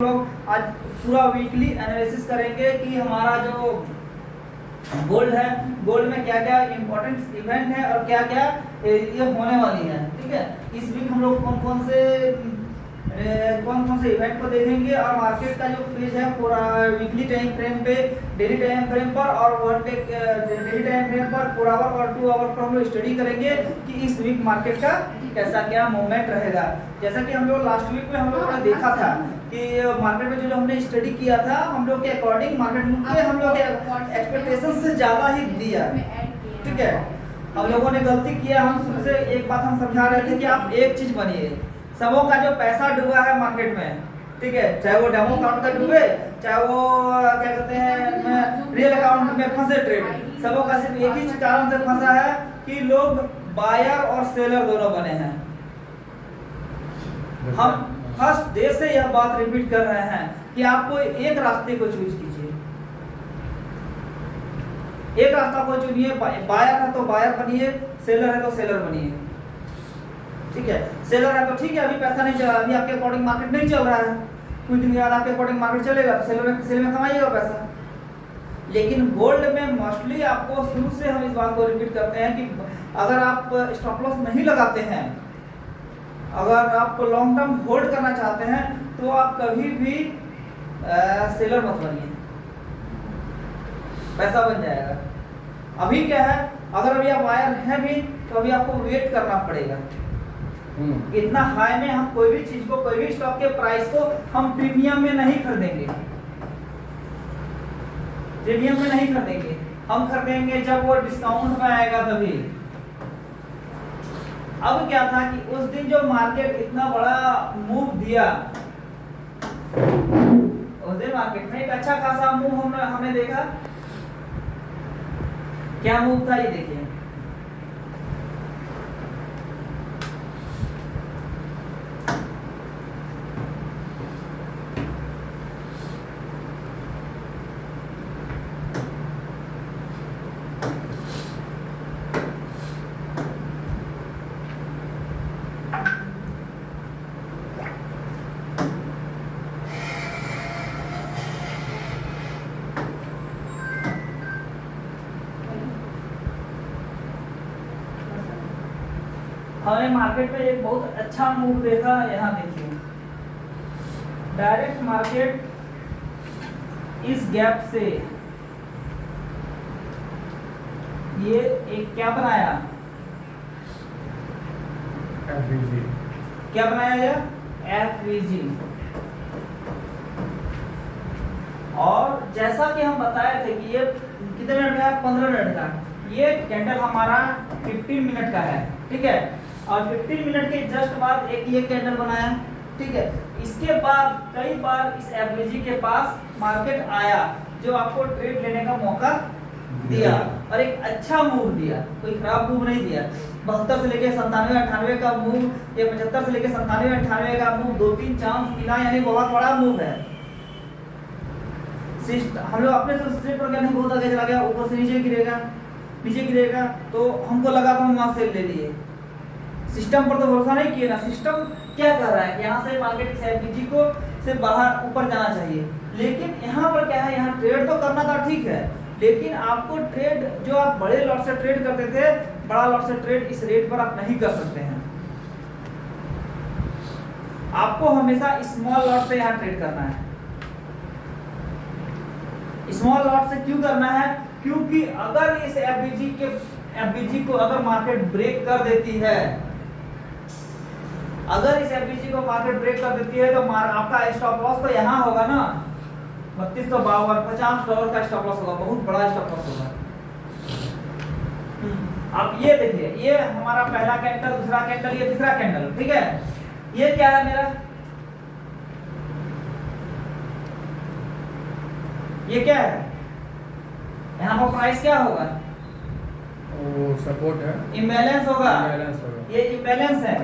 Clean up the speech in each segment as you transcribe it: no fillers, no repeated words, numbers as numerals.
लोग आज पूरा वीकली एनालिसिस करेंगे कि हमारा जो गोल्ड है, गोल्ड में क्या क्या इंपॉर्टेंट इवेंट है और क्या क्या ये होने वाली है। ठीक है, इस वीक हम लोग कौन कौन से इवेंट को देखेंगे और मार्केट का जो फेज है पूरा वीकली टाइम फ्रेम पे, डेली टाइम फ्रेम पर और one day daily time frame पर 4 आवर और 2 आवर पर हम लोग स्टडी करेंगे कि इस वीक मार्केट का कैसा क्या मूवमेंट रहेगा। जैसा कि हम लोग लास्ट वीक में हम लोगों ने देखा था कि मार्केट में जो हमने स्टडी किया था हम लोग के अकॉर्डिंग मार्केट में हम लोग एक्सपेक्टेशन से ज़्यादा ही दिया। ठीक है, हम लोगों ने गलती किया। हम शुरू से एक बात हम समझा रहे थे कि आप एक चीज़ बनिए, सबों का जो पैसा डूबा है मार्केट में, ठीक है, चाहे वो डेमो अकाउंट का डूबे, चाहे वो क्या कहते हैं रियल अकाउंट में फंसे ट्रेड, सबों का सिर्फ एक ही कारण से फंसा है कि लोग बायर और सेलर दोनों बने हैं। हम फर्स्ट डे से यह बात रिपीट कर रहे हैं कि आपको एक रास्ते को चूज कीजिए, एक रास्ता को चुनिए। बायर है तो बायर बनिए, सेलर है तो सेलर बनिए। ठीक है, सेलर है तो ठीक है, अभी पैसा नहीं चला, अभी आपके अकॉर्डिंग मार्केट नहीं चल रहा है, कुछ दिन बाद आपके अकॉर्डिंग मार्केट चलेगा तो सेल में कमाइएगा पैसा। लेकिन गोल्ड में मोस्टली आपको शुरू से हम इस बात को रिपीट करते हैं कि अगर आप स्टॉप लॉस नहीं लगाते हैं, अगर आप लॉन्ग टर्म होल्ड करना चाहते हैं तो आप कभी भी सेलर मत बनिए, पैसा बन जाएगा। अभी क्या है, अगर अभी आप बायर हैं भी तो अभी आपको वेट करना पड़ेगा। इतना हाई में हम कोई भी चीज को, कोई भी स्टॉक के प्राइस को हम प्रीमियम में नहीं खरीदेंगे, प्रीमियम में नहीं खरीदेंगे, हम खरीदेंगे जब वो डिस्काउंट में आएगा तभी। अब क्या था कि उस दिन जो मार्केट इतना बड़ा मूव दिया, उस दिन मार्केट में एक अच्छा खासा मूव हमने देखा। क्या मूव था ये देखिए, हमने मार्केट में एक बहुत अच्छा मूव देखा। यहाँ देखिए, डायरेक्ट मार्केट इस गैप से ये एक क्या बनाया, FVG। क्या बनाया ये FVG। और जैसा कि हम बताए थे कि ये कितने मिनट का है, 15 मिनट का। ये कैंडल हमारा 15 मिनट का है, ठीक है, और 15 मिनट के जस्ट बाद एक ये कैंडल बनाया। ठीक है, इसके बाद कई बार इस एवरेजी के पास मार्केट आया जो आपको ट्रेड लेने का मौका दिया और एक अच्छा मूव दिया, कोई खराब मूव नहीं दिया। 72 से लेके 97 98 का मूव, ये 75 से लेके 97 98 का मूव, 2-3 चांस मिला, यानी बहुत बड़ा मूव है। हम लोग अपने सिस्टम पर क्या नहीं, बहुत आगे चला गया, ऊपर से नीचे गिरेगा तो हमको लगा तो हम वहां से ले लिए। सिस्टम पर तो भरोसा नहीं किए ना, सिस्टम क्या कर रहा है कि यहाँ से मार्केट इस एफबीजी को से बाहर ऊपर जाना चाहिए। लेकिन यहाँ पर क्या है, यहाँ ट्रेड तो करना था, ठीक है, लेकिन आपको ट्रेड जो आप बड़े लॉट से ट्रेड करते थे, बड़ा लॉट से ट्रेड इस रेट पर आप नहीं कर सकते हैं। आपको हमेशा स्मॉल लॉट से यहाँ ट्रेड करना है। स्मॉल लॉट से क्यों करना है? क्योंकि अगर इस एफबीजी को अगर मार्केट ब्रेक कर देती है, अगर इस एफबीजी को मार्केट ब्रेक कर देती है तो आपका स्टॉप लॉस तो यहाँ होगा ना, 3252, $50 का स्टॉप लॉस होगा, बहुत बड़ा स्टॉप लॉस होगा। अब ये देखिए, ये हमारा पहला कैंडल, दूसरा कैंडल, ये तीसरा कैंडल, ठीक है। ये क्या है मेरा, ये क्या है, यहाँ पर प्राइस क्या होगा, वो सपोर्ट है, इम्बैलेंस होगा, ये इम्बैलेंस है,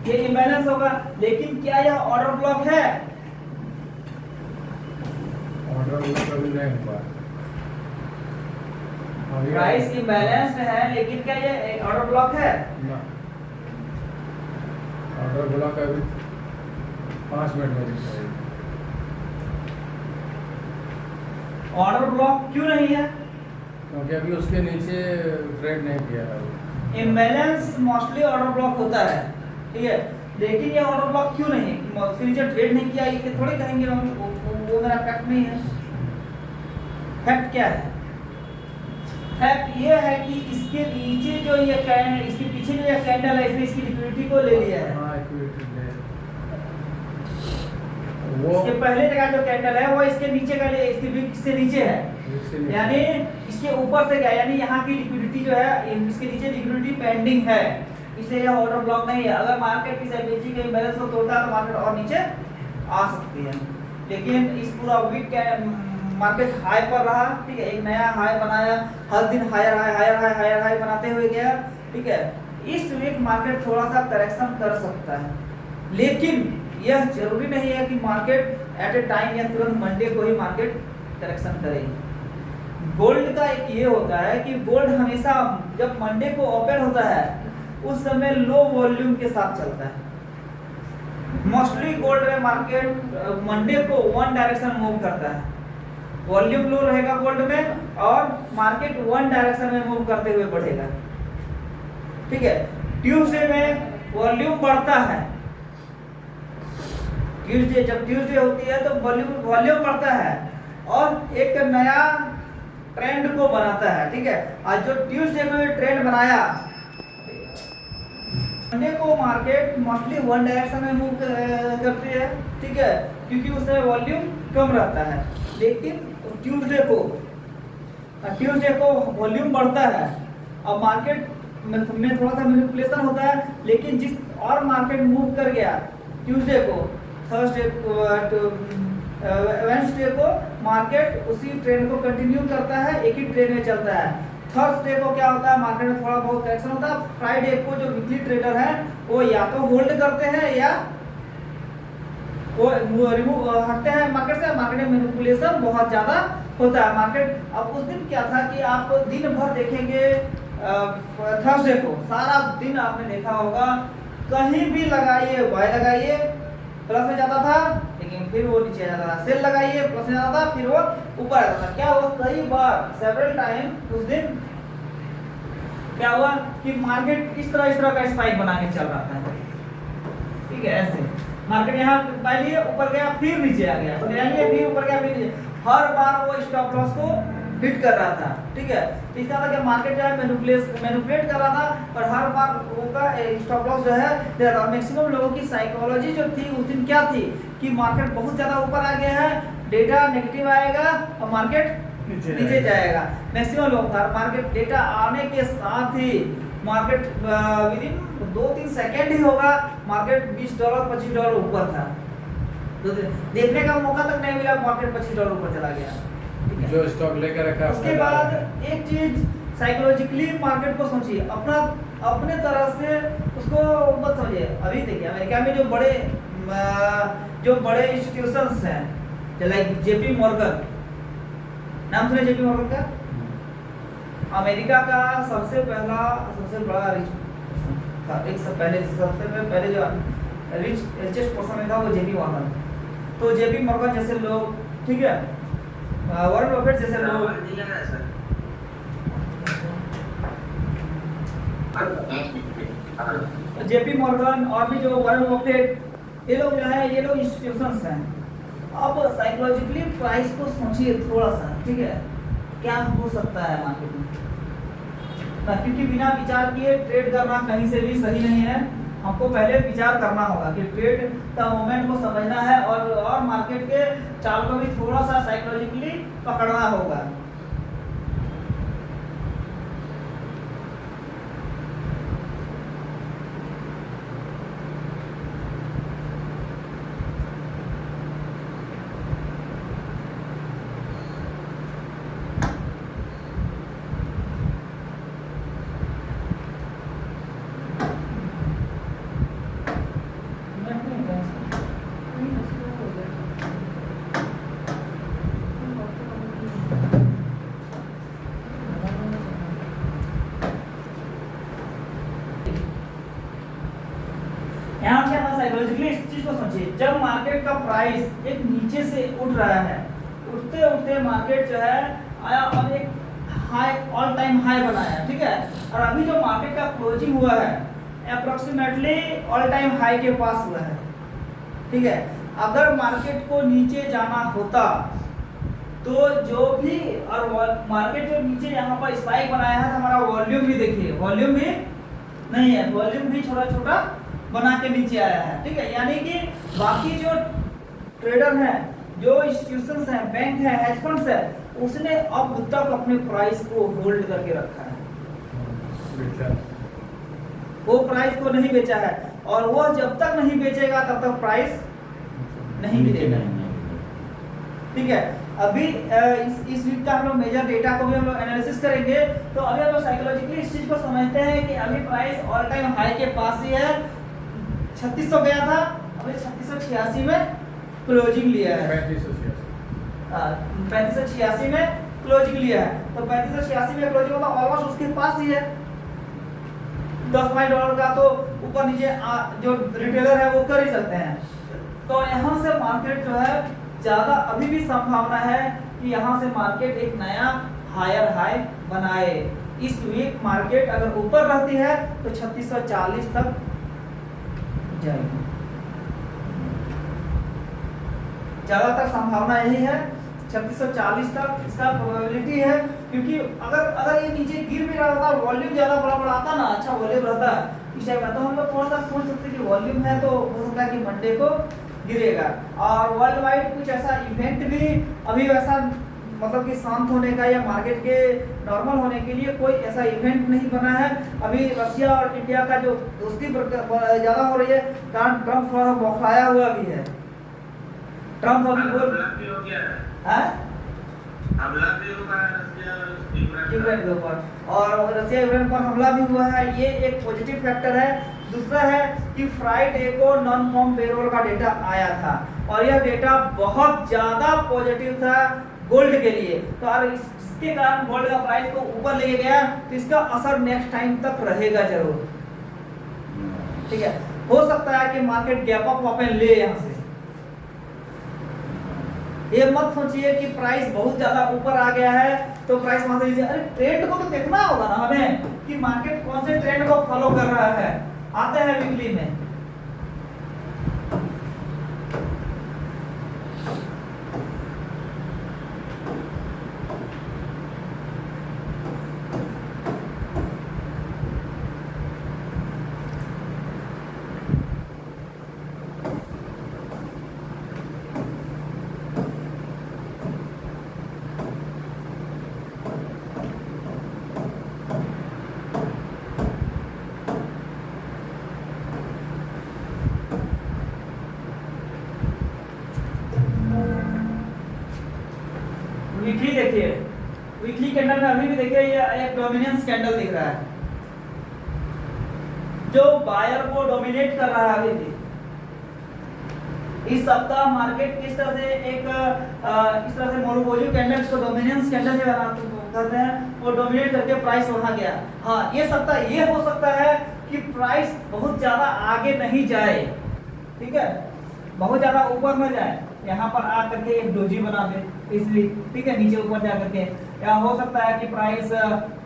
ये इम्बैलेंस होगा। लेकिन क्या यह ऑर्डर ब्लॉक है? ऑर्डर ब्लॉक अभी नहीं हुआ, प्राइस इम्बैलेंस्ड है, लेकिन क्या ये ऑर्डर ब्लॉक है? ऑर्डर ब्लॉक अभी 5 मिनट में दिखता है। ऑर्डर ब्लॉक क्यों नहीं है? क्योंकि अभी उसके नीचे ट्रेड नहीं किया है वो। इम्बैलेंस मोस्टली ऑर्डर ब्लॉक होता है, ठीक है, लेकिन ये ऑर्डर ब्लॉक क्यों नहीं है? फिर नीचे ट्रेड नहीं किया, ये थोड़ी कहेंगे हम, वो मेरा फैक्ट नहीं है। फैक्ट क्या है? फैक्ट ये है कि इसके नीचे जो ये इसके पीछे जो ये कैंडल है, इसने इसकी लिक्विडिटी को ले लिया है। हाँ, इक्विटी ले वो इसके पहले जगह जो कैंडल है वो इसके नीचे का ले, इसके विक से नीचे है, इससे नीचे। यानी इसके ऊपर से गया, यानी यहाँ की लिक्विडिटी जो है इसके नीचे लिक्विडिटी पेंडिंग है, इसलिए यह ऑर्डर ब्लॉक नहीं है। अगर मार्केट किसी एफएजी के बैलेंस को तोड़ता है तो मार्केट और नीचे आ सकती है, लेकिन इस पूरा वीक मार्केट हाई पर रहा, ठीक है, एक नया हाई बनाया, हर दिन higher high higher high higher high बनाते हुए गया, ठीक है। इस वीक मार्केट थोड़ा सा करेक्शन कर सकता है, लेकिन यह जरूरी नहीं है कि मार्केट एट ए टाइम या तुरंत मंडे को ही मार्केट करेक्शन करेगी। गोल्ड का एक ये होता है कि गोल्ड हमेशा जब मंडे को ओपन होता है उस समय लो वॉल्यूम के साथ चलता है। मोस्टली गोल्ड में मार्केट मंडे को वन डायरेक्शन मूव करता है, वॉल्यूम लो रहेगा गोल्ड में और मार्केट वन डायरेक्शन में मूव करते हुए बढ़ेगा, ठीक है। ट्यूसडे में वॉल्यूम बढ़ता है, ट्यूसडे जब ट्यूसडे होती है तो वॉल्यूम बढ़ता है और एक नया ट्रेंड को बनाता है, ठीक है। आज जो ट्यूसडे में ट्रेंड बनाया, मंडे को मार्केट मोस्टली वन डायरेक्शन में मूव करती है, ठीक है, क्योंकि उसमें वॉल्यूम कम रहता है। लेकिन ट्यूसडे को वॉल्यूम बढ़ता है और मार्केट में थोड़ा सा मैनिपुलेशन होता है, लेकिन जिस और मार्केट मूव कर गया ट्यूसडे को, थर्सडे वेडनेसडे को मार्केट उसी ट्रेंड को कंटिन्यू करता है, एक ही ट्रेंड में चलता है। थर्सडे को क्या होता है, मार्केट में थोड़ा बहुत करेक्शन होता है। फ्राइडे को जो वीकली ट्रेडर हैं वो या तो होल्ड करते हैं या वो रिमूव हटते हैं मार्केट से। मार्केट में मैनिपुलेशन बहुत ज़्यादा होता है। मार्केट अब उस दिन क्या था कि आप दिन भर देखेंगे, थर्सडे को सारा दिन आपने देखा होगा, कहीं भी लगाइए बाय लगाइए प्लस में जाता था, लेकिन फिर वो नीचे जाता था, सेल लगाइए प्लस में जाता था, फिर वो ऊपर आता था। क्या हुआ, कई बार सेवरल टाइम उस दिन क्या हुआ कि मार्केट इस तरह का स्पाइक बना के चल रहा था, ठीक है। ऐसे मार्केट यहाँ पहले ऊपर गया फिर नीचे आ गया, फिर ऊपर गया फिर नीचे, हर बार वो स्टॉप लॉस को हिट कर रहा था, ठीक है। तो इसका मतलब कि मार्केट जो है मैनिपुलेट कर रहा था और हर बार का स्टॉप लॉस जो है दे रहा था। मैक्सिमम लोगों की साइकोलॉजी जो थी उस दिन क्या थी कि मार्केट बहुत ज़्यादा ऊपर आ गया है, डेटा नेगेटिव आएगा और मार्केट नीचे जाएगा। मैक्सिमम लोग था, मार्केट डेटा आने के साथ ही मार्केट विदिन 2-3 सेकेंड ही होगा, मार्केट $20 $25 ऊपर था, तो देखने का मौका तक नहीं मिला, मार्केट $25 ऊपर चला गया, ठीक है। जो स्टॉक लेकर रखा। उसके बाद एक चीज साइकोलॉजिकली मार्केट को सोचिए, अपने तरह से उसको मत समझिए। अभी देखिए अमेरिका में जो बड़े इंस्टीट्यूशंस हैं, लाइक जेपी मॉर्गन, नाम सुने जेपी मॉर्गन का? अमेरिका का सबसे बड़ा रिच था, सबसे पहले जो रिचेस्ट पर्सन था वो जेपी मॉर्गन। तो जेपी मॉर्गन जैसे लोग, ठीक है, वॉरेन बफेट जैसे लोग, जेपी मॉर्गन और भी जो वॉरेन बफेट, ये लोग जो है, ये लोग इंस्टीट्यूशंस हैं। अब साइकोलॉजिकली प्राइस को सोचिए थोड़ा सा, ठीक है, क्या हो सकता है मार्केट में, क्योंकि बिना विचार किए ट्रेड करना कहीं से भी सही नहीं है। हमको पहले विचार करना होगा कि ट्रेड का मोमेंट को समझना है और मार्केट के चाल को भी थोड़ा सा साइकोलॉजिकली पकड़ना होगा। साइकोलॉजिकली इस चीज को समझिए, जब मार्केट का प्राइस एक नीचे से उठ रहा है, उठते उठते मार्केट जो है आया और एक हाई, ऑल टाइम हाई बनाया, ठीक है। और अभी जो मार्केट का क्लोजिंग हुआ है अप्रोक्सीमेटली ऑल टाइम हाई के पास हुआ है, ठीक है। अगर मार्केट को नीचे जाना होता तो जो भी, और मार्केट जो नीचे यहाँ पर स्पाइक बनाया है, हमारा वॉल्यूम भी देखिए, वॉल्यूम भी नहीं है, वॉल्यूम भी छोटा छोटा बना के नीचे आया है, ठीक है। यानी कि बाकी जो ट्रेडर हैं, जो इंस्टीट्यूशंस हैं, बैंक है, हेज फंड्स है, उसने अब तक अपने प्राइस को होल्ड करके रखा है, वो प्राइस को नहीं बेचा है, और वो जब तक नहीं बेचेगा तब तक प्राइस नहीं गिरेगा, ठीक है। अभी इस वीक का हम लोग मेजर डेटा को भी हम लोग एनालिसिस करेंगे। तो अभी हम लोग साइकोलॉजिकली इस चीज को समझते हैं कि अभी प्राइस ऑल टाइम हाई के पास ही है, 3600 गया था, अभी 3686 में क्लोजिंग लिया है, 3586 में क्लोजिंग लिया है। तो 3586 में क्लोजिंग होता ऑलमोस्ट उसके पास ही है, $10 का तो ऊपर नीचे जो रिटेलर है वो कर ही सकते हैं। तो यहाँ से मार्केट जो है ज्यादा अभी भी संभावना है कि यहाँ से मार्केट एक नया हायर हाई बनाए। इस वीक मार्केट अगर ऊपर रहती है तो 3640 तक जाएगी, ज्यादातर संभावना यही है, 3640 तक इसका प्रोबेबिलिटी है। क्योंकि अगर ये नीचे गिर भी रहा था, वॉल्यूम ज्यादा बड़ा आता ना, अच्छा वॉल्यूम रहता इस टाइम में, तो हम लोग थोड़ा सा सोच सकते हैं कि वॉल्यूम है तो हो सकता है कि मंडे को गिरेगा। और वर्ल्ड वाइड कुछ ऐसा इवेंट भी अभी वैसा, मतलब कि शांत होने का या मार्केट के नॉर्मल होने के लिए कोई ऐसा इवेंट नहीं बना है। अभी रशिया और इंडिया का जो दोस्ती ज्यादा हो रही है, कारण ट्रम्प थोड़ा बौखलाया हुआ भी है। ट्रम्प अभी बोल यूक्रेन के ऊपर, और रशिया यूक्रेन पर हमला भी हुआ है, ये एक पॉजिटिव फैक्टर है। दूसरा है कि फ्राइडे को नॉन फॉर्म पेरोल का डेटा आया था, और यह डेटा बहुत ज्यादा पॉजिटिव था गोल्ड के लिए, तो और इसके कारण गोल्ड का प्राइस को ऊपर ले गया, तो इसका असर नेक्स्ट टाइम तक रहेगा जरूर, ठीक है। हो सकता है कि मार्केट गैप अप ओपन ले यहाँ से, ये मत सोचिए कि प्राइस बहुत ज्यादा ऊपर आ गया है तो प्राइस वहां से लीजिए। अरे ट्रेंड को तो देखना होगा ना हमें कि मार्केट कौन से ट्रेंड को फॉलो कर रहा है। आते हैं वीकली में, वीकली देखिए, वीकली कैंडल में अभी भी देखिए ये एक डोमिनेंस कैंडल दिख रहा है जो बायर को डोमिनेट कर रहा है। अभी भी इस सप्ताह मार्केट किस तरह से एक इस तरह से मोरोबोजू कैंडल्स को डोमिनेंस कैंडल में करते हैं, वो डोमिनेट करके प्राइस वहां गया। हाँ, ये सप्ताह ये हो सकता है कि प्राइस बहुत ज्यादा आगे नहीं जाए, ठीक है, बहुत ज्यादा ऊपर न जाए, यहाँ पर आ करके एक डोजी बना दे इसलिए, ठीक है, नीचे ऊपर जा करके, या हो सकता है कि प्राइस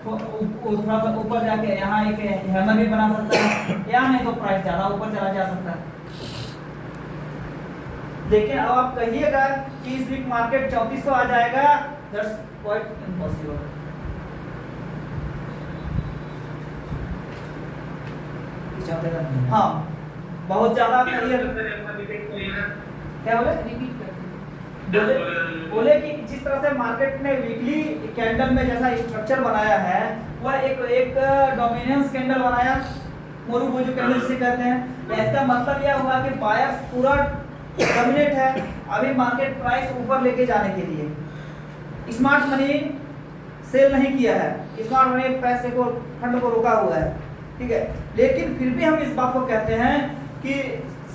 थोड़ा सा ऊपर जाके यहाँ एक हैमर भी बना सकता है, या नहीं तो प्राइस ज्यादा ऊपर चला जा सकता है। लेकिन अब आप कहिएगा कि इस वीक मार्केट 3400 आ जाएगा, दैट्स क्वाइट इम्पॉसिबल। हाँ, बहुत ज्यादा क्या बोले कि जिस तरह से मार्केट ने वीकली कैंडल में जैसा स्ट्रक्चर बनाया है, वह एक डोमिनेंस कैंडल बनाया, मोरोबोजू कैंडल जिसे कहते हैं। इसका मतलब यह हुआ कि बायर्स पूरा डोमिनेट है अभी मार्केट प्राइस ऊपर लेके जाने के लिए। स्मार्ट मनी सेल नहीं किया है, स्मार्ट मनी पैसे को, फंड को रोका हुआ है, ठीक है। लेकिन फिर भी हम इस बात को कहते हैं कि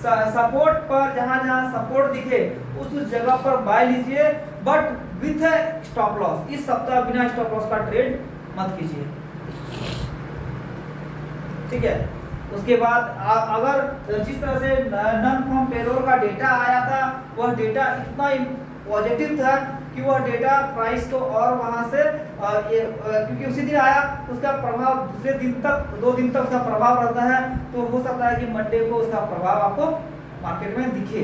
सपोर्ट पर जहां सपोर्ट दिखे उस जगह पर बाय लीजिए, बट विथ स्टॉप लॉस। इस सप्ताह बिना स्टॉप लॉस का ट्रेड मत कीजिए, ठीक है। उसके बाद अगर जिस तरह से नॉन फॉर्म पेरोल का डेटा आया था, वह डेटा इतना पॉजिटिव था कि वह डेटा प्राइस को और वहां से क्योंकि उसी दिन आया, उसका प्रभाव दूसरे दिन तक 2 दिन तक उसका प्रभाव रहता है, तो हो सकता है कि मंडे को उसका प्रभाव आपको मार्केट में दिखे।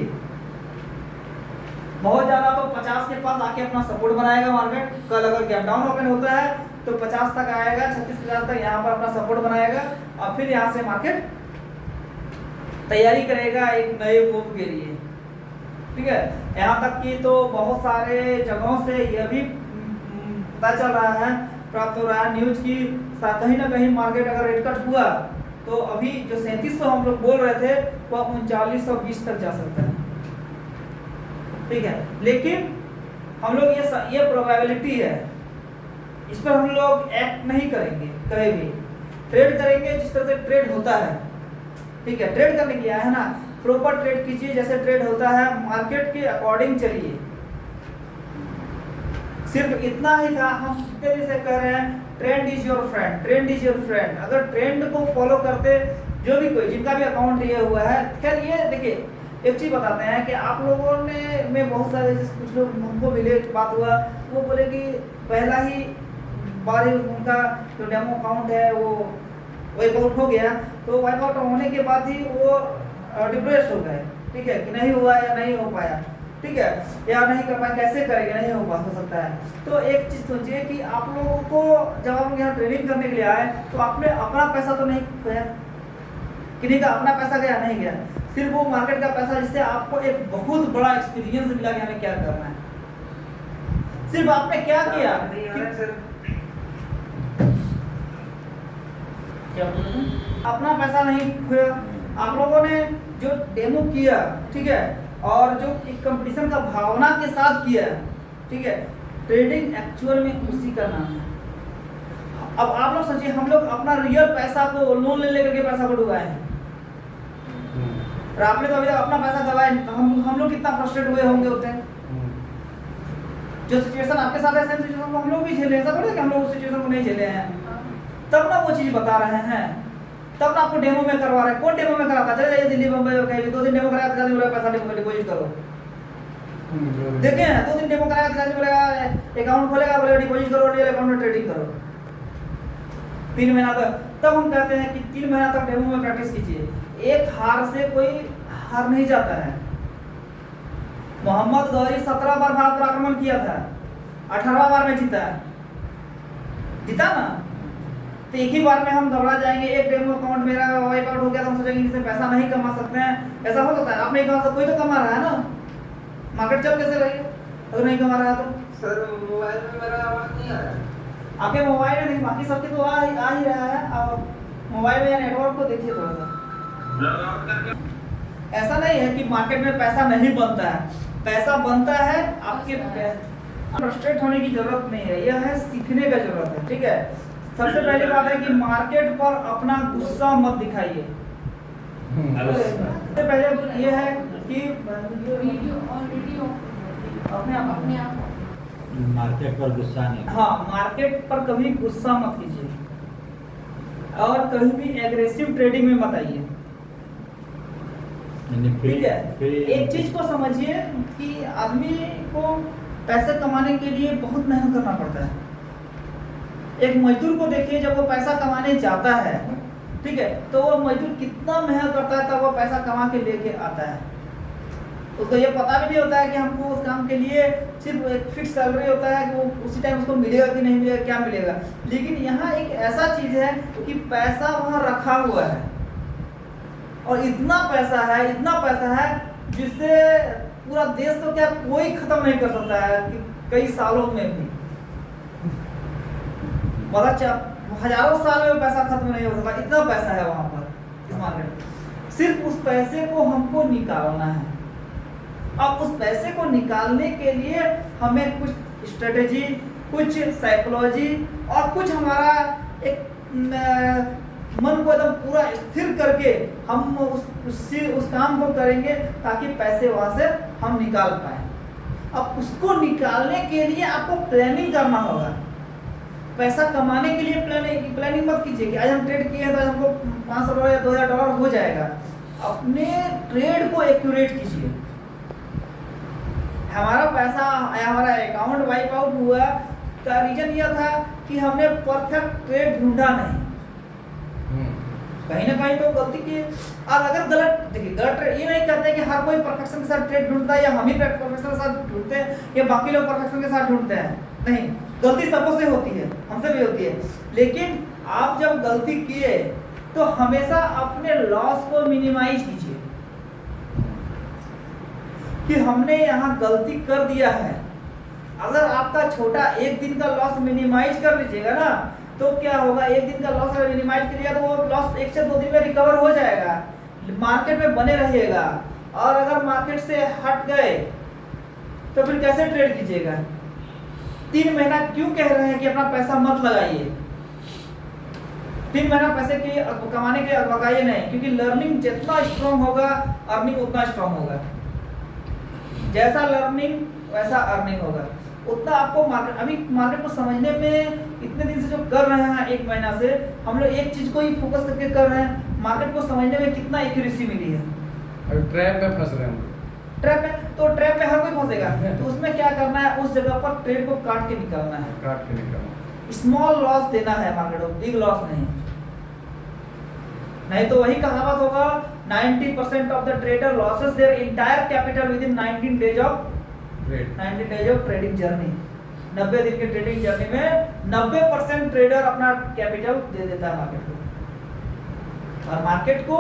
बहुत ज़्यादा तो 50 के पास आके अपना सपोर्ट बनाएगा मार्केट। कल अगर गैप डाउन ओपन होता है तो 50 तक आएगा, 36-50 तक यहाँ पर अपना सपोर्ट बनाएगा और फिर यहाँ से मार्केट तैयारी करेगा एक नए मूव के लिए। ठीक है, यहाँ तक कि तो बहुत सारे जगहों से यह भी पता चल रहा है, प्राप्त हो रहा है न्यूज की कहीं ना कहीं मार्केट अगर रेट कट हुआ तो अभी जो 3700 हम लोग बोल रहे थे वह 3920 तक जा सकता है। ठीक है, लेकिन हम लोग ये प्रोबेबिलिटी है, इस पर हम लोग एक्ट नहीं करेंगे, कभी भी ट्रेड करेंगे जिस तरह से ट्रेड होता है। ठीक है, ट्रेड करने के लिए है ना, प्रॉपर ट्रेड कीजिए जैसे ट्रेड होता है, मार्केट के अकॉर्डिंग चलिए। सिर्फ इतना ही था, हम कितने दिन से कह रहे हैं trend is your friend, trend is your friend. अगर ट्रेंड को फॉलो करते जो भी कोई जिनका भी अकाउंट ये हुआ है, खैर ये देखिए एक चीज बताते हैं कि आप लोगों ने में बहुत सारे कुछ लोग हमको मिले, बात हुआ, वो बोले कि पहला ही बार ही उनका जो डेमो अकाउंट है वो वाइप आउट हो गया, तो वाइप आउट होने के बाद ही वो डिप्रेस्ड हो गए। ठीक है, कि नहीं हुआ या नहीं हो पाया, ठीक है, या नहीं कर पाए, कैसे करेंगे, नहीं हो सकता है। तो एक चीज सोचिए कि आप लोगों को जब आप लोग यहाँ ट्रेनिंग करने के लिए आए तो आपने अपना पैसा तो नहीं खोया, किसी का अपना पैसा गया नहीं गया, सिर्फ वो मार्केट का पैसा जिससे आपको एक बहुत बड़ा एक्सपीरियंस मिला कि हमें क्या करना है। सिर्फ आपने क्या किया अपना पैसा नहीं खोया, आप लोगों ने जो डेमो किया, ठीक है, और जो एक कंपटीशन का भावना के साथ किया, ठीक है, ट्रेडिंग एक्चुअल में उसी का नाम है। अब आप लोग सोचिए, हम लोग अपना रियल पैसा को लोन ले लेकर के पैसा को डुबाए हैं, और आपने तो अभी तक अपना पैसा गवाया, हम लोग कितना फ्रस्ट्रेट हुए होंगे उस टाइम। जो सिचुएशन आपके साथ है सेम सिचुएशन को हम लोग भी झेले, ऐसा थोड़ी कि हम लोग उस सिचुएशन को नहीं झेले हैं, तब ना वो चीज बता रहे हैं, तब ना आपको डेमो में करवा रहे हैं। कौन डेमो में कराता, चले जाइए दिल्ली बम्बई और कहीं 2 दिन डेमो कराया, 50 दिन पैसा डिपॉजिट करो। देखे हैं 2 दिन डेमो कराया, 50 दिन बोलेगा अकाउंट खोलेगा, बोलेगा डिपॉजिट करो, रियल अकाउंट में ट्रेडिंग करो 3 महीना तक। तब हम कहते हैं कि 3 महीना तक डेमो में प्रैक्टिस कीजिए। एक हार से कोई हार नहीं जाता है। मोहम्मद गौरी 17 बार भारत पर आक्रमण किया था, 18वां बार में जीता ना, तो एक ही बार में हम घबरा जाएंगे, एक डेमो अकाउंट मेरा वाइप आउट हो गया तो हम सोचेंगे इससे पैसा नहीं कमा सकते हैं। ऐसा हो सकता है? आप नहीं कमा सकते, कोई तो कमा रहा है ना, मार्केट चल कैसे रही अगर नहीं कमा रहा तो। सर मोबाइल में मेरा आवाज नहीं आ रहा, आपके मोबाइल में नहीं, बाकी सबके तो आ ही रहा है। और मोबाइल में या नेटवर्क को देखिए थोड़ा सा। ऐसा नहीं है कि मार्केट में पैसा नहीं बनता है, पैसा बनता है। आपके फ्रस्ट्रेट होने की जरूरत नहीं है, यह है सीखने का जरूरत है। ठीक है, सबसे पहली बात है कि मार्केट पर अपना गुस्सा मत दिखाइए। सबसे पहले ये है कि वीडियो ऑलरेडी अपने आप मार्केट पर गुस्सा नहीं। हाँ, मार्केट पर कभी गुस्सा मत कीजिए और कभी भी एग्रेसिव ट्रेडिंग में मत आइए। ठीक है, एक चीज को समझिए कि आदमी को पैसे कमाने के लिए बहुत मेहनत करना पड़ता है। एक मजदूर को देखिए, जब वो पैसा कमाने जाता है, ठीक है, तो वो मजदूर कितना मेहनत करता है तब वो पैसा कमा के लेके आता है। उसको ये पता भी नहीं होता है कि हमको उस काम के लिए सिर्फ एक फिक्स सैलरी होता है कि वो उसी टाइम उसको मिलेगा कि नहीं मिलेगा, क्या मिलेगा। लेकिन यहाँ एक ऐसा चीज है कि पैसा वहाँ रखा हुआ है और इतना पैसा है जिससे पूरा देश तो क्या कोई खत्म नहीं कर सकता है कि कई सालों में भी, मतलब हजारों साल में पैसा खत्म नहीं हो सकता, इतना पैसा है वहां पर इस मार्केट में। सिर्फ उस पैसे को हमको निकालना है। अब उस पैसे को निकालने के लिए हमें कुछ स्ट्रेटेजी, कुछ साइकोलॉजी और कुछ हमारा एक मन को एकदम पूरा स्थिर करके हम उस काम को करेंगे ताकि पैसे वहां से हम निकाल पाए। अब उसको निकालने के लिए आपको प्लानिंग करना होगा। पैसा कमाने के लिए प्लानिंग मत कीजिए कि आज हम ट्रेड किए हैं तो आज हमको $500 या $2000 हो जाएगा। अपने ट्रेड को एक्यूरेट कीजिए। हमारा पैसा, हमारा अकाउंट वाइप आउट हुआ का रीजन यह था कि हमने परफेक्ट ट्रेड ढूंढा नहीं। कहीं ना कहीं तो गलती की। अब अगर गलत, देखिए गलत ट्रेड, ये नहीं कहते कि हर कोई परफेक्शन के साथ ट्रेड ढूंढता है या हम ही परफेक्शन के साथ ढूंढते हैं या बाकी लोग परफेक्शन के साथ ढूंढते हैं। नहीं, गलती सबको से होती है, हमसे भी होती है। लेकिन आप जब गलती किए तो हमेशा अपने लॉस को मिनिमाइज कीजिए कि हमने यहाँ गलती कर दिया है। अगर आपका छोटा एक दिन का लॉस मिनिमाइज कर लीजिएगा ना, तो क्या होगा, एक दिन का लॉस अगर मिनिमाइज करिएगा तो वो लॉस 1 से 2 दिन में रिकवर हो जाएगा, मार्केट में बने रहिएगा। और अगर मार्केट से हट गए तो फिर कैसे ट्रेड कीजिएगा? 3 महीना क्यों कह रहे हैं कि अपना पैसा मत लगाइए? 3 महीना पैसे के कमाने के लगाइए नहीं, क्योंकि लर्निंग जितना स्ट्रांग होगा अर्निंग उतना स्ट्रांग होगा। जैसा लर्निंग वैसा अर्निंग होगा। उतना आपको मार्केट को समझने में इतने दिन से जो कर रहे हैं, 1 महीना से हम लोग एक चीज को ही फोकस करके कर रहे हैं, मार्केट को समझने में कितना एक्यूरेसी मिली है। अभी ट्रैप में फंस रहे हैं। ट्रैप में हर कोई फंसेगा। तो उसमें क्या करना है, उस जगह पर ट्रेड को काट के निकालना है, काट के निकालना। स्मॉल लॉस देना है मार्केट को, बिग लॉस नहीं। नहीं तो वही कहावत होगा, 90% of the trader losses their entire capital with in 19 days of trading journey. 90 दिन के ट्रेडिंग जर्नी में 90% ट्रेडर अपना कैपिटल दे देता है मार्केट को, और मार्केट को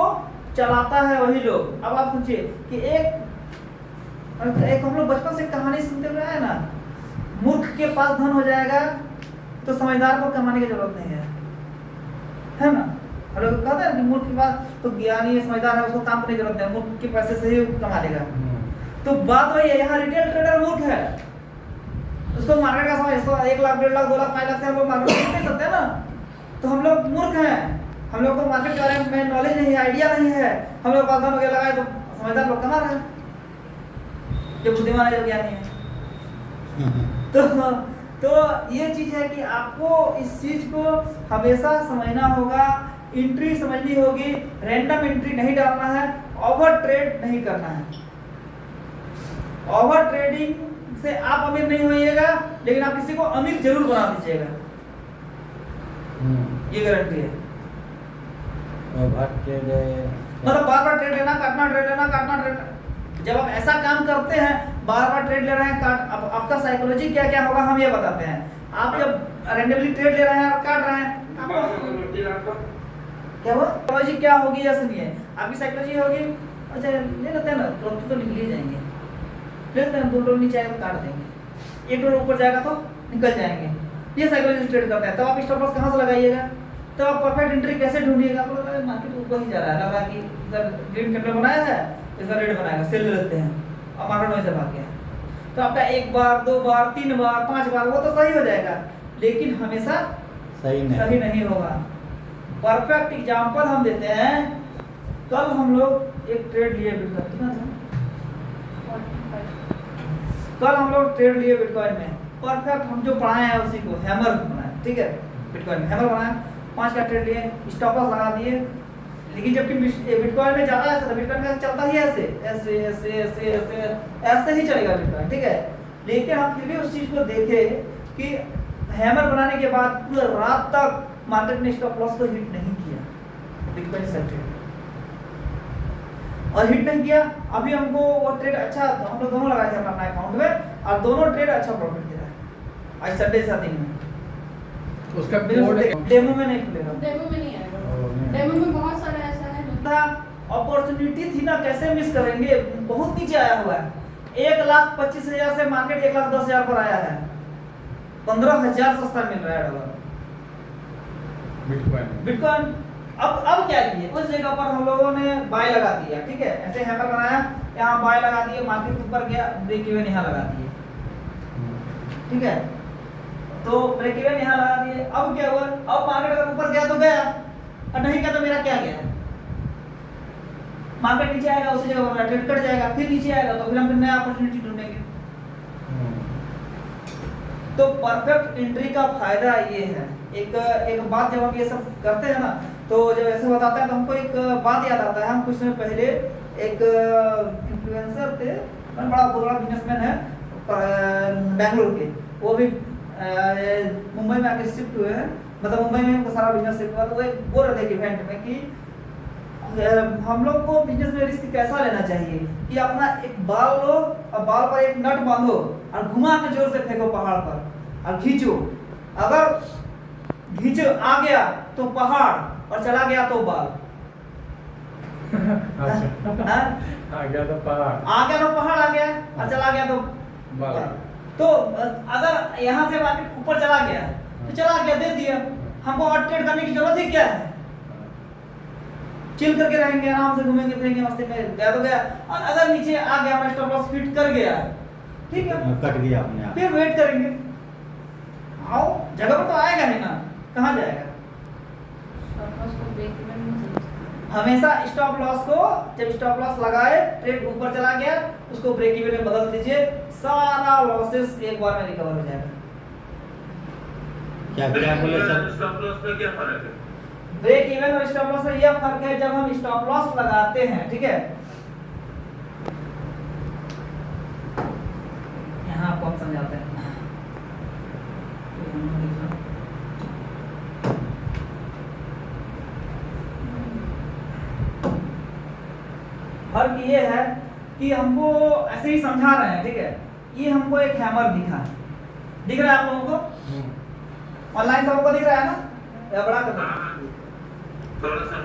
चलाता है वही लोग। अब आप सोचिए कि एक हम लोग बचपन से कहानी सुनते हुए आए ना, मूर्ख के पास धन हो जाएगा तो समझदार को कमाने की जरूरत नहीं है ना। हम लोग कहते हैं कि मूर्ख के पास तो ज्ञानी है, समझदार है, उसको काम करने की जरूरत नहीं, मूर्ख के पैसे से ही कमा लेगा। तो बात वही है, यहाँ रिटेल ट्रेडर मूर्ख है, उसको मार्केट का समझ 1 लाख 1.5 लाख 2 लाख 5 लाख से हम लोग मार्केट नहीं सकते ना। तो हम लोग मूर्ख हैं, हम लोग को मार्केट के बारे में नॉलेज नहीं है, आइडिया नहीं है। हम लोग पास धन वगैरह लगाए तो समझदार लोग कमा रहे हैं, जो बुद्धिमान है, जो ज्ञानी है। तो ये चीज है कि आपको इस चीज को हमेशा समझना होगा, एंट्री समझनी होगी, रैंडम एंट्री नहीं डालना है, ओवर ट्रेड नहीं करना है। ओवर ट्रेडिंग से आप अमीर नहीं होइएगा, लेकिन आप किसी को अमीर जरूर बना दीजिएगा, ये गारंटी है। ओवर ट्रेड मतलब बार-बार ट्रेड लेना, काटना, ट्रेड लेना, काटना, ट्रेड। जब आप ऐसा काम करते हैं, बार-बार ट्रेड ले रहे हैं, आपका साइकोलॉजी क्या होगा हम ये बताते हैं। आप जब रैंडमली ट्रेड ले रहे हैं और काट रहे हैं, क्या हुआ, साइकोलॉजी क्या होगी या सुनिए, आपकी साइकोलॉजी होगी, अच्छा ले लेते हैं ना, तो निकल ही जाएंगे, लेते हैं, 2 डॉलर नीचे आएगा तो काट देंगे, 1 डॉलर ऊपर जाएगा तो निकल जाएंगे। ये साइकोलॉजी ट्रेड करते हैं। तब आप स्टॉप लॉस कहाँ से लगाइएगा, तो आप परफेक्ट एंट्री कैसे ढूंढिएगा? आपको लगा मार्केट ऊपर ही जा रहा है, लगा कि इधर ग्रीन कैंडल बनाया है, इसका रेड बनाएगा, सेल ले लेते हैं, और मार्केट वहीं से भाग गया। तो आपका 1 बार 2 बार 3 बार 5 बार वो तो सही हो जाएगा, लेकिन हमेशा सही नहीं होगा। परफेक्ट एग्जांपल हम देते हैं। कल हम लोग एक ट्रेड लिए बिटकॉइन, कल हम लोग ट्रेड लिए बिटकॉइन में, परफेक्ट हम जो पढ़ाए हैं उसी को हैमर बनाए, ठीक है, बिटकॉइन में हैमर बनाया, 5 का ट्रेड लिए, स्टॉप लॉस लगा दिए। लेकिन जबकि बिटकॉइन में ज्यादा ऐसा था, बिटकॉइन का चलता ही ऐसे ऐसे ऐसे ऐसे ऐसे ऐसे ही चलेगा बिटकॉइन, ठीक है। लेकिन हम फिर भी उस चीज को देखे कि हैमर बनाने के बाद पूरा रात तक मार्केट ने स्टॉप लॉस को हिट नहीं किया, बिटकॉइन सेक्टर और हिट नहीं किया। अभी हमको वो ट्रेड अच्छा, हम लोग दोनों लगाए थे अपना अकाउंट में, और दोनों ट्रेड अच्छा प्रॉफिट दे रहा है। आज संडे सा दिन में उसका डेमो में नहीं खुलेगा, डेमो में नहीं आएगा, डेमो में बहुत सारा ऐसा है। अपॉर्चुनिटी थी ना, कैसे मिस करेंगे? बहुत नीचे आया हुआ है, 1,25,000 से मार्केट 1,10,000 पर आया है, 15,000 सस्ता मिल रहा है डॉलर बिटकॉइन। अब क्या किए, उस जगह पर हम लोगों ने बाय लगा दिया, ठीक है, ऐसे हैमर बनाया, यहाँ बाय लगा दिए, मार्केट ऊपर गया, ब्रेक इवन यहाँ लगा दिए, ठीक है। तो ब्रेक इवन यहाँ लगा दिए। अब क्या हुआ, अब मार्केट अगर ऊपर गया तो गया, और नहीं गया तो मेरा क्या गया, मार्केट नीचे आएगा, उसी जगह पर ट्रेड कट जाएगा, फिर नीचे आएगा, तो फिर हम नया अपॉर्चुनिटी ढूंढेंगे। तो परफेक्ट एंट्री का फायदा ये है, एक बात जब हम ये सब करते हैं ना, तो जब ऐसे बताते हैं तो हमको एक बात याद आता है। हम कुछ समय पहले एक इन्फ्लुएंसर थे, बड़ा बिजनेसमैन है बेंगलोर के, वो भी मुंबई में आके शिफ्ट हुए हैं, मतलब मुंबई में उनका सारा बिजनेस शिफ्ट हुआ। तो वो एक बोल रहे थे इवेंट में कि हम लोग को बिजनेस में रिस्क कैसा लेना चाहिए कि अपना एक बाल लो और बाल पर एक नट बांधो और घुमा के जोर से फेंको पहाड़ पर और खींचो। अगर खींचो आ गया तो पहाड़ और चला गया तो बाल। अच्छा। आ गया तो पहाड़, आ गया तो पहाड़ आ गया और चला गया तो बाल। तो अगर यहाँ से मार्केट ऊपर चला गया तो चला गया, दे दिया, हमको और ट्रेड करने की जरूरत ही क्या है। चिल करके रहेंगे, आराम से घूमेंगे फिरेंगे, मस्ती में गया तो गया। और अगर नीचे आ गया, हमारा स्टॉप लॉस फिट कर गया, ठीक है, कट गया अपने आप, फिर वेट करेंगे। आओ जगह पर तो आएगा ही ना, कहाँ जाएगा। स्टॉप लॉस को ब्रेक इवन नहीं समझते। हमेशा स्टॉप लॉस को, जब स्टॉप लॉस लगाए ट्रेड ऊपर चला गया, उसको ब्रेक इवन में बदल दीजिए, सारा लॉसेस एक बार में रिकवर हो जाएगा। क्या क्या बोले सर? स्टॉप लॉस में क्या फर्क है? ब्रेक इवन और स्टॉप लॉस में यह फर्क है, जब हम स्टॉप लॉस लगाते हैं, ठीक है, यहाँ आपको हम समझाते हैं। फर्क ये है कि हमको ऐसे ही समझा रहे हैं, ठीक है, ये हमको एक हैमर दिख रहा है आप लोगों को ऑनलाइन, सबको दिख रहा है ना, या बड़ा कर दो? थोड़ा सा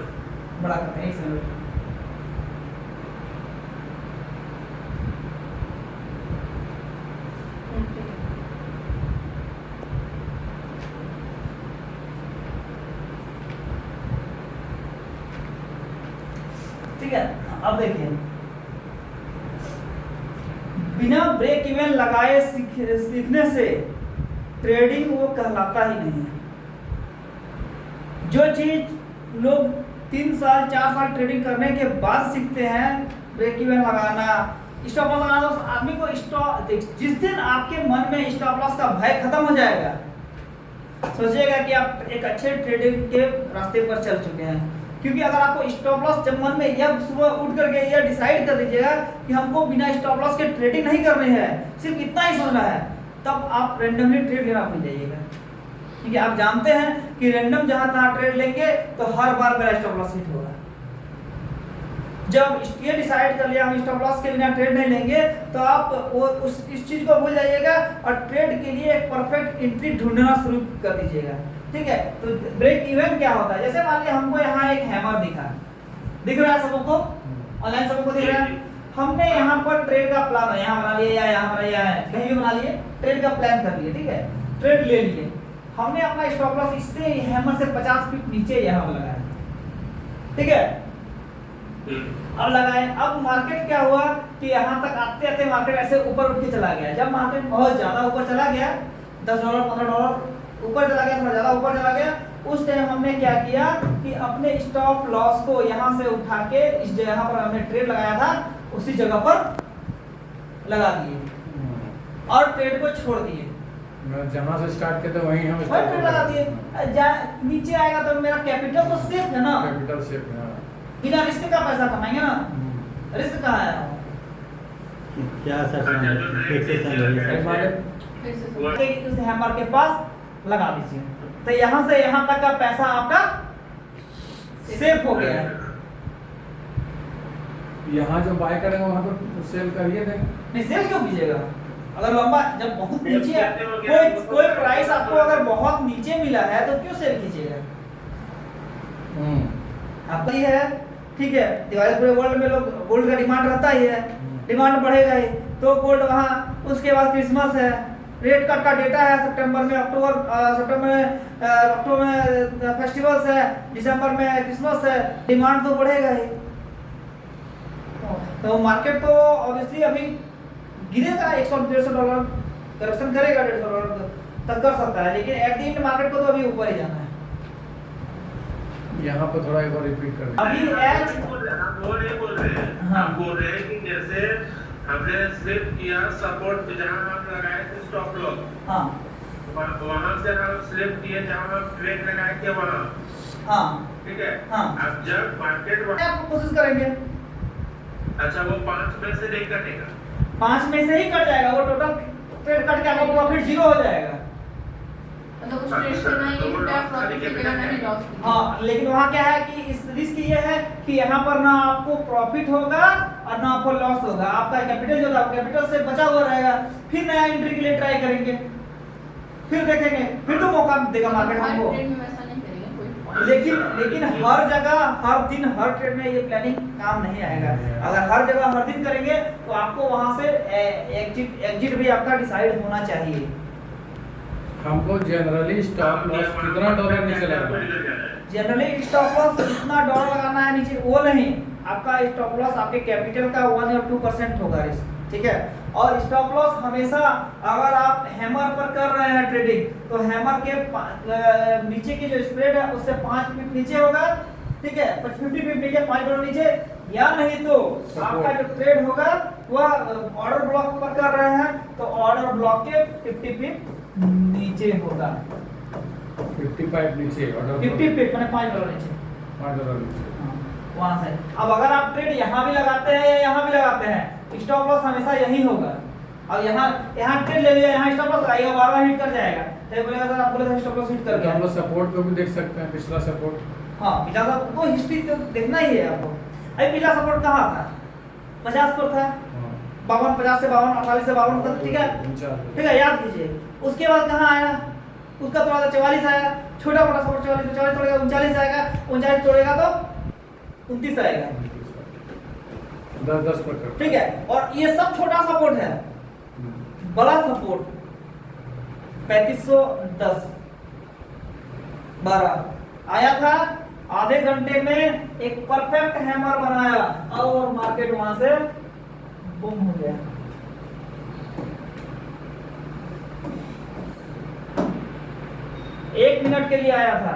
बड़ा करते हैं, एक सेकंड। ठीक है, अब देखिए, बिना ब्रेक इवन लगाए सीखने से ट्रेडिंग वो कहलाता ही नहीं है। जो चीज लोग 3 साल 4 साल ट्रेडिंग करने के बाद सीखते हैं, ब्रेक इवन लगाना, स्टॉप लॉस लगाना, उस आदमी को जिस दिन आपके मन में स्टॉप लॉस का भय खत्म हो जाएगा, सोचिएगा कि आप एक अच्छे ट्रेडिंग के रास्ते पर चल चुके हैं। क्योंकि अगर आपको स्टॉप लॉस जब मन में यह सुबह उठ करके यह डिसाइड कर लीजिएगा कि हमको बिना स्टॉप लॉस के ट्रेडिंग नहीं करनी है, सिर्फ इतना ही सोचना है, तब आप रेंडमली ट्रेड लेना भूल जाइएगा। क्योंकि आप जानते हैं कि रैंडम जहां तहां ट्रेड लेंगे तो हर बार मेरा स्टॉप लॉस हिट होगा। जब ये डिसाइड कर लिया हम स्टॉप लॉस के बिना ट्रेड नहीं लेंगे, तो आप वो इस चीज को भूल जाइएगा और ट्रेड के लिए एक परफेक्ट एंट्री ढूंढना शुरू कर दीजिएगा। ठीक है, तो ब्रेक इवन क्या होता है? जैसे मान लिया हमको यहाँ एक हैमर दिख रहा है सबको, ऑनलाइन सबको दिख रहा है। हमने यहाँ पर ट्रेड का प्लान यहाँ बना लिया या यहाँ बना लिया है, कहीं भी बना लिए, ट्रेड का प्लान कर लिए, ठीक है, ट्रेड ले लिए। हमने अपना स्टॉप लॉस इससे हैमर से 50 फीट नीचे यहाँ लगाया, ठीक है, अब लगाए। अब मार्केट क्या हुआ कि यहाँ तक आते आते मार्केट ऐसे ऊपर उठ के चला गया। जब मार्केट बहुत ज्यादा ऊपर चला गया, $10 $15 ऊपर चला गया, थोड़ा ज्यादा ऊपर चला गया, उस टाइम हमने क्या किया कि अपने स्टॉप लॉस को यहाँ से उठा के इस जगह पर हमने ट्रेड लगाया था उसी जगह पर लगा दिए और ट्रेड को छोड़ दिए। जहाँ से स्टार्ट किए थे वहीं हम ट्रेड लगा दिए। नीचे आएगा तो मेरा कैपिटल तो सेफ है ना, कैपिटल सेफ है, बिना रिस्क का पैसा कमाएंगे ना, रिस्क कहाँ है? क्या सर उस हैमर के पास लगा दीजिए, तो यहाँ से यहाँ तक का पैसा आपका सेफ हो गया है। यहाँ जो बाय करेंगे वहाँ तो सेल करिए देंगे। नहीं, सेल क्यों कीजिएगा? अगर लंबा जब बहुत नीचे कोई प्राइस आपको अगर बहुत नीचे मिला है तो क्यों सेल कीजिएगा? आपका ही है, ठीक है, दिवाली पूरे वर्ल्ड में लोग गोल्ड का डिमांड रहता ही है, डिमांड बढ़ेगा ही तो गोल्ड वहाँ। उसके बाद क्रिसमस है, रेट कट का डेटा है, सितंबर में अक्टूबर में फेस्टिवल्स है, दिसंबर में क्रिसमस है, डिमांड तो बढ़ेगा ही। तो मार्केट तो ऑब्वियसली अभी गिरेगा, $100-150 करेक्शन करेगा, $150 तक कर सकता है, लेकिन एट द एंड मार्केट को तो अभी ऊपर ही जाना है। यहाँ पर थोड़ा एक बार रिपीट कर अभी एज वो नहीं बोल रहे हैं, हाँ। हम बोल रहे हैं कि जैसे हमने सिर्फ किया सपोर्ट पे जहाँ हम लगाए थे स्टॉप लॉस, हाँ, वहाँ से हम स्लिप दिए जहाँ हम ट्रेड लगाए थे वहाँ, हाँ ठीक है। हाँ। अब जब मार्केट आप कोशिश करेंगे, अच्छा वो 5 में से नहीं कटेगा, 5 में से ही कट जाएगा, वो टोटल ट्रेड कट के आपका प्रॉफिट 0 हो जाएगा। मतलब उस ट्रेड से ना ही उल्टा प्रॉफिट मिलेगा ना ही लॉस मिलेगा। हाँ, लेकिन वहाँ क्या है कि इस रिस्क ये है कि यहाँ पर ना आपको प्रॉफिट होगा और ना आपको लॉस होगा, आपका कैपिटल जो था कैपिटल से बचा हुआ रहेगा। फिर नया एंट्री के लिए ट्राई करेंगे, फिर देखेंगे, फिर तो मौका देगा मार्केट हर हमको। ट्रेड में वैसा नहीं करेंगे कोई। लेकिन हर जगह हर दिन हर ट्रेड में ये प्लानिंग काम नहीं आएगा। अगर हर जगह हर दिन करेंगे तो आपको वहां से एग्जिट भी आपका डिसाइड होना चाहिए। हमको जनरली स्टॉप लॉस कितना डॉलर नीचे लगाना है? जनरली स्टॉप लॉस कितना डॉलर लगाना है नीचे वो नहीं, आपका स्टॉप लॉस आपके कैपिटल का 1 और 2% होगा रिस्क, ठीक है। और स्टॉप लॉस हमेशा अगर आप हैमर पर कर रहे हैं ट्रेडिंग तो हैमर के नीचे की जो स्प्रेड है उससे 5 पिप नीचे होगा, ठीक है, 50 पिप नीचे, $5 नीचे, या नहीं तो आपका जो ट्रेड होगा वह ऑर्डर ब्लॉक पर कर रहे हैं तो ऑर्डर ब्लॉक के 50 पिप नीचे होगा, 55 नीचे ऑर्डर 50 पिप माने $5 नीचे, $5 नीचे। वहां से। अब अगर आप ट्रेड यहाँ भी लगाते हैं या यहाँ भी लगाते हैं, स्टॉप लॉस हमेशा यही होगा। और यहाँ ट्रेड ले लिया, यहाँ स्टॉप लॉस आएगा, बार-बार हिट कर जाएगा, तो बोलेगा सर आप बोले थे स्टॉप लॉस हिट कर गया। हम लोग सपोर्ट को भी देख सकते हैं, पिछला सपोर्ट। हाँ, पिछला सपोर्ट तो हिस्ट्री तो देखना ही है आपको। अरे पिछला सपोर्ट कहाँ था? 50 पर था, 52, 50 से 52, 48 से 52 तक, ठीक है, ठीक है, याद कीजिए। उसके बाद कहाँ आया? उसका थोड़ा सा 44 आया, छोटा मोटा सपोर्ट 44 तोड़ेगा, 39 आएगा, 39 तोड़ेगा तो 29 आएगा, 10 पर, ठीक है। और ये सब छोटा सपोर्ट है, बड़ा सपोर्ट 3510 12 आया था। आधे घंटे में एक परफेक्ट हैमर बनाया और मार्केट वहां से बूम हो गया। एक मिनट के लिए आया था,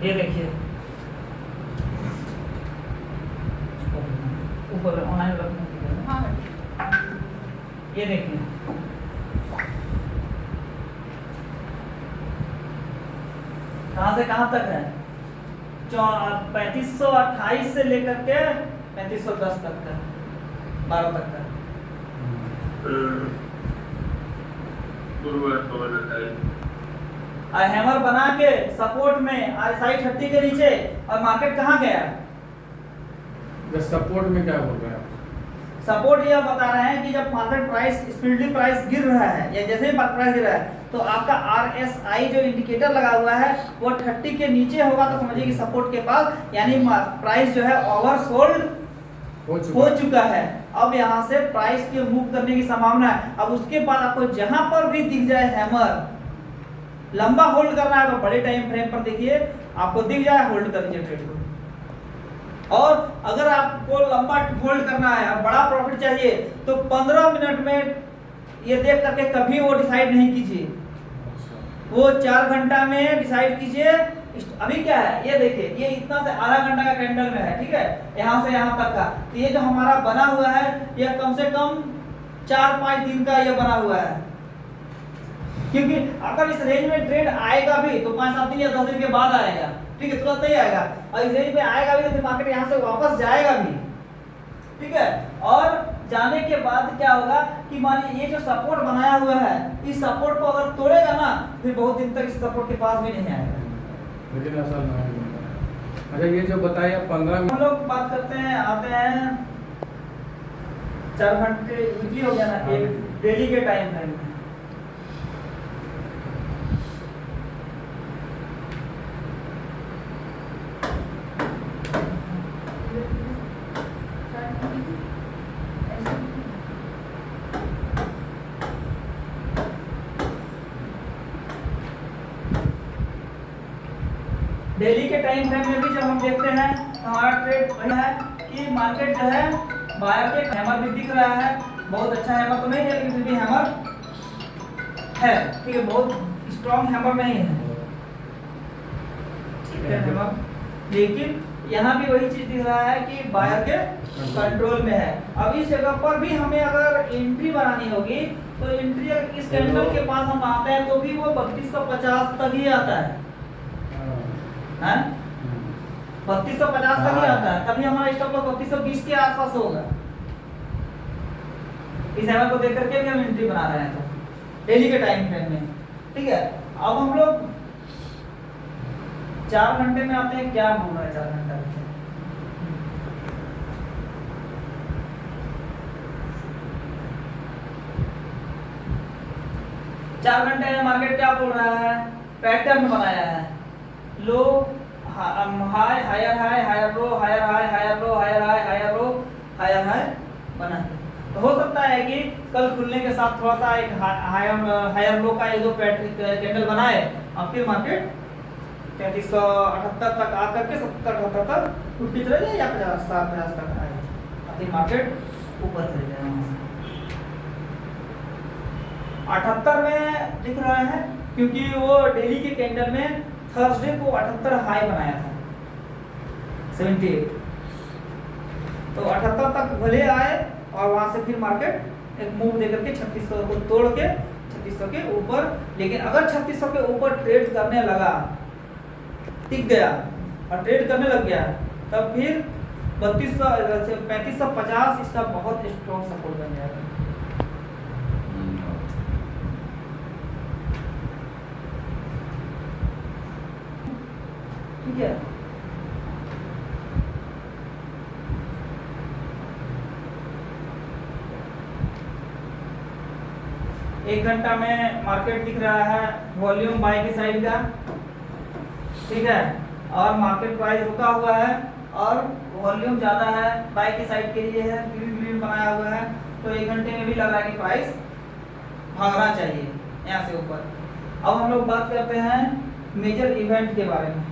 ये देखिए ऊपर ऑनलाइन रखने के लिए। हाँ ये देखिए कहाँ से कहाँ तक है? 3528 से लेकर के 3510 तक का, 12 तक का। हैमर बना के सपोर्ट में RSI 30 के नीचे, और मार्केट कहाँ गया? सपोर्ट में क्या बोल रहे हैं आप? सपोर्ट यह बता रहे हैं कि जब मार्केट प्राइस स्पीडली प्राइस गिर रहा है या जैसे ही प्राइस गिर रहा है तो आपका RSI जो इंडिकेटर लगा हुआ है वो 30 के नीचे होगा तो समझिए कि सपोर्ट के पास, यानी प्राइस जो है ओवरसोल्ड हो चुका है। अब यहाँ से प्राइस के मूव करने की संभावना है। अब उसके बाद आपको जहां पर भी दिख जाए हैमर, लंबा होल्ड करना है तो बड़े टाइम फ्रेम पर देखिए, आपको दिख जाए होल्ड कर लीजिए ट्रेड को। और अगर आपको लंबा होल्ड करना है और बड़ा प्रॉफिट चाहिए तो 15 मिनट में ये देख करके कभी वो डिसाइड नहीं कीजिए, वो 4 घंटा में डिसाइड कीजिए। अभी क्या है ये देखिए, ये इतना से आधा घंटा का कैंडल में है, ठीक है, यहाँ से यहाँ तक का। तो ये जो हमारा बना हुआ है ये कम से कम 4-5 दिन का ये बना हुआ है, क्योंकि अगर इस रेंज में ट्रेड आएगा भी तो 5-7 दिन या 10 दिन के बाद आएगा, ठीक है, तुरंत नहीं आएगा। और इस रेंज में आएगा भी तो फिर मार्केट यहाँ से वापस जाएगा भी, ठीक है। और जाने के बाद क्या होगा कि मानिए ये जो सपोर्ट बनाया हुआ है, इस सपोर्ट को अगर तोड़ेगा ना फिर बहुत दिन तक इस सपोर्ट के पास भी नहीं आएगा। लेकिन ऐसा नहीं। अच्छा ये जो बताया 15 हम लोग बात करते हैं, आते हैं 4 घंटे वीकली हो गया ना, एक डेली के टाइम फ्रेम में। डेली के टाइम फ्रेम में भी जब हम देखते हैं हमारा ट्रेड वही है कि मार्केट जो है बायर के हैमर भी दिख रहा है, बहुत अच्छा हैमर तो नहीं है लेकिन फिर भी हैमर है, ठीक है, बहुत स्ट्रॉन्ग हैमर नहीं है, ठीक है हैमर, लेकिन यहाँ भी वही चीज दिख रहा है कि बायर के कंट्रोल में है। अब इस जगह पर भी हमें अगर एंट्री बनानी होगी तो एंट्री अगर इस कैंडल के पास हम आते हैं तो भी वो 3250 तक ही आता है, हैं? 3250 तक ही आता है, तभी हमारा स्टॉप लॉस 3220 के आसपास होगा। इस हैमर को देख करके भी हम एंट्री बना रहे हैं तो डेली के टाइम फ्रेम में, ठीक है। अब हम लोग 4 घंटे में आते हैं, क्या बोल रहा है 4 घंटा में? 4 घंटे में मार्केट क्या बोल रहा है? पैटर्न बनाया है, low high higher high higher low higher high higher low higher high higher low higher high बना है। तो हो सकता है कि कल खुलने के साथ थोड़ा सा एक हायर लो का ये जो कैंडल बनाए और फिर मार्केट 3378 तक आकर के 70-78 तक उठ के चले जाए या 50 तक आए और फिर मार्केट ऊपर चले जाए वहाँ से। 78 में दिख रहा है क्योंकि वो डेली के कैंडल में थर्सडे को 78 हाई बनाया था 78, तो 78 तक भले आए और वहां से फिर मार्केट एक मूव देकर के 3600 को तोड़ के 3600 के ऊपर, लेकिन अगर 3600 के ऊपर ट्रेड करने लगा, टिक गया और ट्रेड करने लग गया, तब फिर 3550 इसका बहुत स्ट्रॉन्ग सपोर्ट बन जाएगा। ठीक है, एक घंटा में मार्केट दिख रहा है वॉल्यूम बाय की साइड का, ठीक है, और मार्केट प्राइस रुका हुआ है और वॉल्यूम ज्यादा है, बाय की साइड के लिए है, ग्रीन ग्रीन बनाया हुआ है, तो एक घंटे में भी लग रहा है कि प्राइस भागना चाहिए यहाँ से ऊपर। अब हम लोग बात करते हैं मेजर इवेंट के बारे में।